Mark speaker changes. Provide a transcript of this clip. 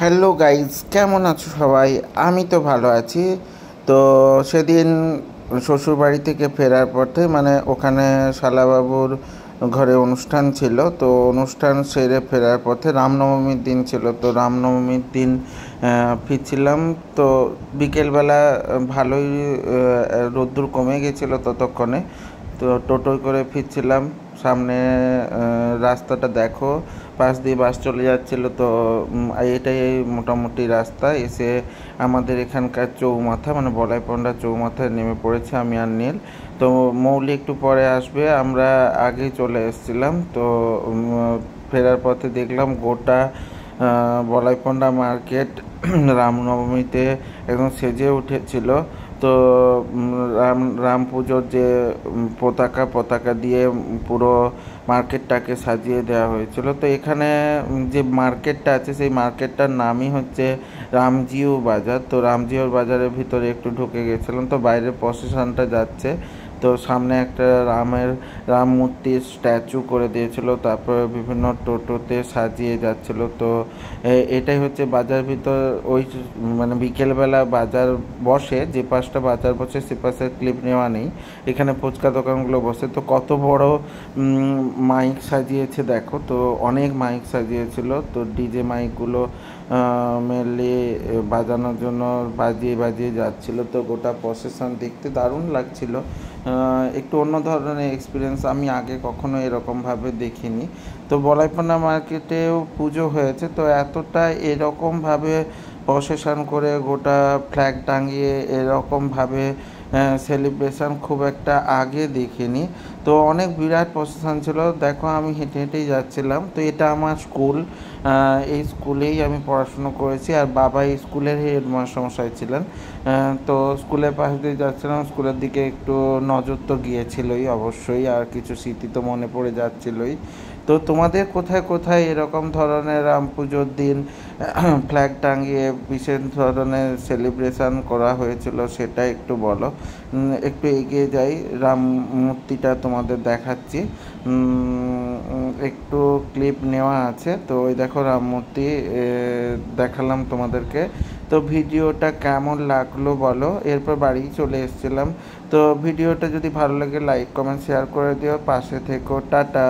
Speaker 1: Hello guys, কেমন আছো সবাই? আমি তো ভালো আছি। তো সেদিন শ্বশুরবাড়ি থেকে ফেরার পথে ওখানে শালাবাবুর ঘরে অনুষ্ঠান ছিল। তো অনুষ্ঠান সেরে ফেরার পথে রামনবমীর দিন ছিল, তো রামনবমীর দিন ফিরছিলাম। তো বিকেলবেলা ভালোই রোদ্দুর কমে গেছিলো ততক্ষণে। তো টোটোয় করে ফিরছিলাম। সামনে রাস্তাটা দেখো, পাশ দিয়ে বাস চলে যাচ্ছিলো। তো এটাই মোটামুটি রাস্তা এসে আমাদের এখানকার চৌমাথা বলাইপন্ডা চৌমাথায় নেমে পড়েছে আমি আর নীল। তো মৌলি একটু পরে আসবে, আমরা আগেই চলে এসেছিলাম। তো ফেরার পথে দেখলাম গোটা বলাইপন্ডা মার্কেট রামনবমীতে একদম সেজে উঠেছিল। তো রাম পুজোর যে পতাকা দিয়ে পুরো মার্কেটটাকে সাজিয়ে দেওয়া হয়েছিল। তো এখানে যে মার্কেটটা আছে সেই মার্কেটটার নামই হচ্ছে রামজিও বাজার। তো রামজিও বাজারের ভিতরে একটু ঢুকে গেছিলাম। তো বাইরে প্রসেশনটা যাচ্ছে, তো সামনে একটা রাম মূর্তির স্ট্যাচু করে দিয়েছিল, তারপরে বিভিন্ন টোটোতে সাজিয়ে যাচ্ছিল। তো এটাই হচ্ছে বাজার ভিতর। ওই বিকেলবেলা বাজার বসে, যে পাশটা বাজার বসে সে পাশের ক্লিপ নেওয়া নেই। এখানে ফুচকা দোকানগুলো বসে। তো কত বড় মাইক সাজিয়েছে দেখো, তো অনেক মাইক সাজিয়েছিল। তো ডিজে মাইকগুলো মেনলি বাজানোর জন্য বাজিয়ে যাচ্ছিল। তো গোটা প্রসেশন দেখতে দারুণ লাগছিল। একটু অন্য ধরনের এক্সপিরিয়েন্স, আমি আগে কখনো এরকমভাবে দেখিনি। তো বলাইপনা মার্কেটেও পুজো হয়েছে, তো এতটা এরকমভাবে প্রসেশন করে গোটা ফ্ল্যাগ টাঙিয়ে এরকমভাবে সেলিব্রেশন খুব একটা আগে দেখিনি। তো অনেক বিরাট প্রসেশন ছিল। দেখো আমি হেঁটে হেঁটেই যাচ্ছিলাম। তো এটা আমার স্কুল, এই স্কুলেই আমি পড়াশুনো করেছি, আর বাবা এই স্কুলের হেডমাস্টারমশাই ছিলেন। তো স্কুলের পাশ দিয়ে যাচ্ছিলাম, স্কুলের দিকে একটু নজর তো গিয়েছিলই অবশ্যই, আর কিছু স্মৃতি তো মনে পড়ে যাচ্ছিলই। তো তোমাদের কোথায় কোথায় এরকম ধরনের রাম পুজোর দিন ফ্ল্যাগ টাঙিয়ে বিশেষ ধরনের সেলিব্রেশন করা হয়েছিল সেটা একটু বলো। একটু এগিয়ে যাই, রাম মূর্তিটা তোমাদের দেখাচ্ছি। একটু ক্লিপ নেওয়া আছে। তো ওই দেখো রাম মূর্তি দেখালাম তোমাদেরকে। তো ভিডিওটা কেমন লাগলো বলো। এরপর বাড়ি চলে এসেছিলাম। তো ভিডিওটা যদি ভালো লাগে লাইক কমেন্ট শেয়ার করে দিও, পাশে থেকো, টাটা।